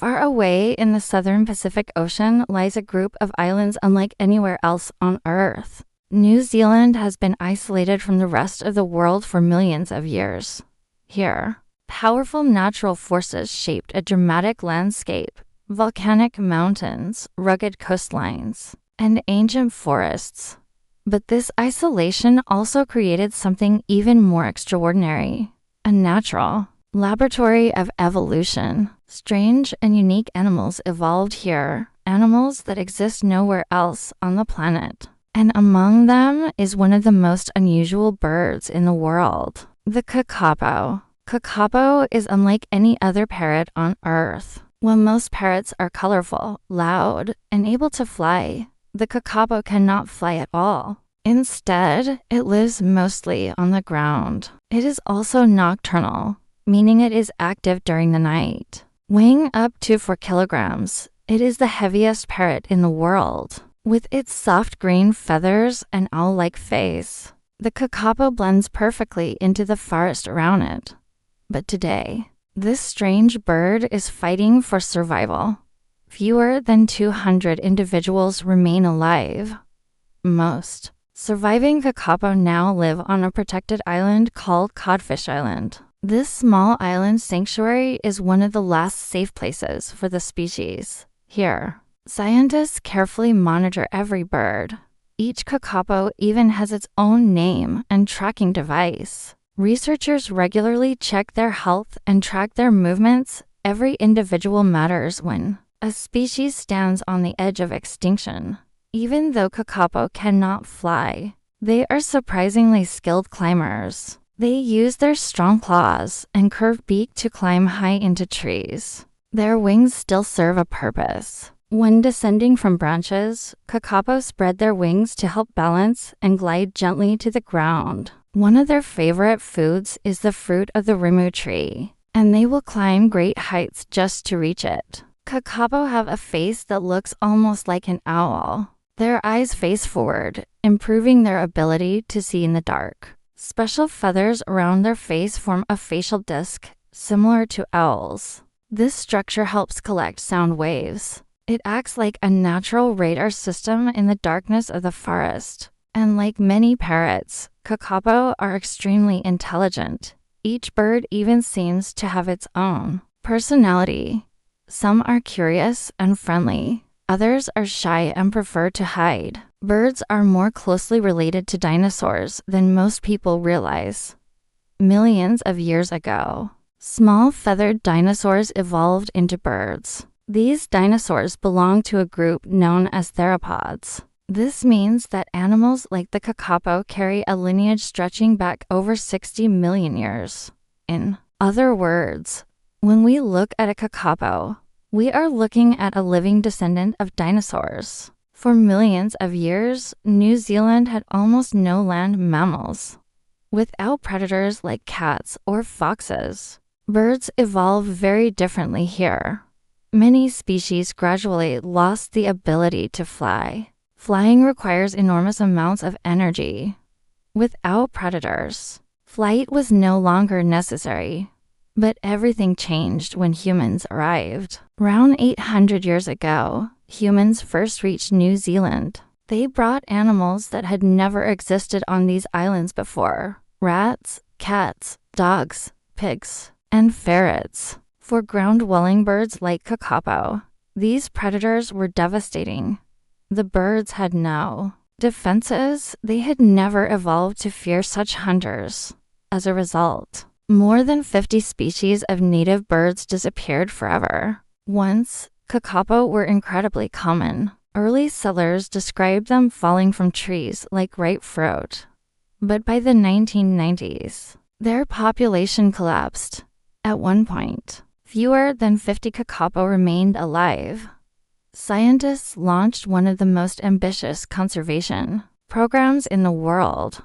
Far away in the southern Pacific Ocean lies a group of islands unlike anywhere else on Earth. New Zealand has been isolated from the rest of the world for millions of years. Here, powerful natural forces shaped a dramatic landscape: volcanic mountains, rugged coastlines, and ancient forests. But this isolation also created something even more extraordinary: a natural laboratory of evolution. Strange and unique animals evolved here, animals that exist nowhere else on the planet. And among them is one of the most unusual birds in the world, the kakapo. Kakapo is unlike any other parrot on Earth. While most parrots are colorful, loud, and able to fly, the kakapo cannot fly at all. Instead, it lives mostly on the ground. It is also nocturnal, meaning it is active during the night. Weighing up to 4 kilograms, it is the heaviest parrot in the world. With its soft green feathers and owl-like face, the kakapo blends perfectly into the forest around it. But today, this strange bird is fighting for survival. Fewer than 200 individuals remain alive. Most surviving kakapo now live on a protected island called Codfish Island. This small island sanctuary is one of the last safe places for the species. Here, scientists carefully monitor every bird. Each kakapo even has its own name and tracking device. Researchers regularly check their health and track their movements. Every individual matters when a species stands on the edge of extinction. Even though kakapo cannot fly, they are surprisingly skilled climbers. They use their strong claws and curved beak to climb high into trees. Their wings still serve a purpose. When descending from branches, kakapo spread their wings to help balance and glide gently to the ground. One of their favorite foods is the fruit of the rimu tree, and they will climb great heights just to reach it. Kakapo have a face that looks almost like an owl. Their eyes face forward, improving their ability to see in the dark. Special feathers around their face form a facial disc, similar to owls. This structure helps collect sound waves. It acts like a natural radar system in the darkness of the forest. And like many parrots, kakapo are extremely intelligent. Each bird even seems to have its own personality. Some are curious and friendly. Others are shy and prefer to hide. Birds are more closely related to dinosaurs than most people realize. Millions of years ago, small feathered dinosaurs evolved into birds. These dinosaurs belong to a group known as theropods. This means that animals like the kakapo carry a lineage stretching back over 60 million years. In other words, when we look at a kakapo, we are looking at a living descendant of dinosaurs. For millions of years, New Zealand had almost no land mammals. Without predators like cats or foxes, birds evolved very differently here. Many species gradually lost the ability to fly. Flying requires enormous amounts of energy. Without predators, flight was no longer necessary. But everything changed when humans arrived. Around 800 years ago, humans first reached New Zealand. They brought animals that had never existed on these islands before: rats, cats, dogs, pigs, and ferrets. For ground-dwelling birds like kakapo, these predators were devastating. The birds had no defenses. They had never evolved to fear such hunters. As a result, more than 50 species of native birds disappeared forever. Once, kakapo were incredibly common. Early settlers described them falling from trees like ripe fruit. But by the 1990s, their population collapsed. At one point, fewer than 50 kakapo remained alive. Scientists launched one of the most ambitious conservation programs in the world.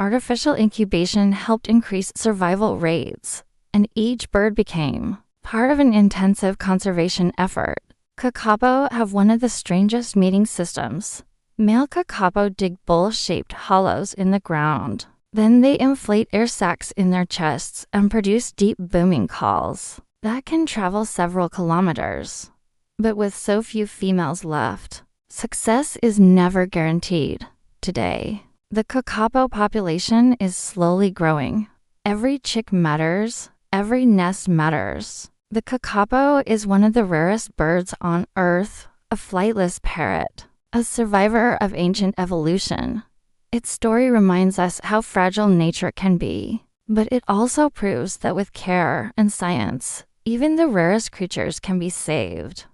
Artificial incubation helped increase survival rates, and each bird became part of an intensive conservation effort. Kakapo have one of the strangest mating systems. Male kakapo dig bowl-shaped hollows in the ground. Then they inflate air sacs in their chests and produce deep booming calls. that can travel several kilometers. But with so few females left, success is never guaranteed. Today, the KAKAPO population is slowly growing. Every chick matters, every nest matters. The KAKAPO is one of the rarest birds on Earth, a flightless parrot, a survivor of ancient evolution. Its story reminds us how fragile nature can be, but it also proves that with care and science, even the rarest creatures can be saved.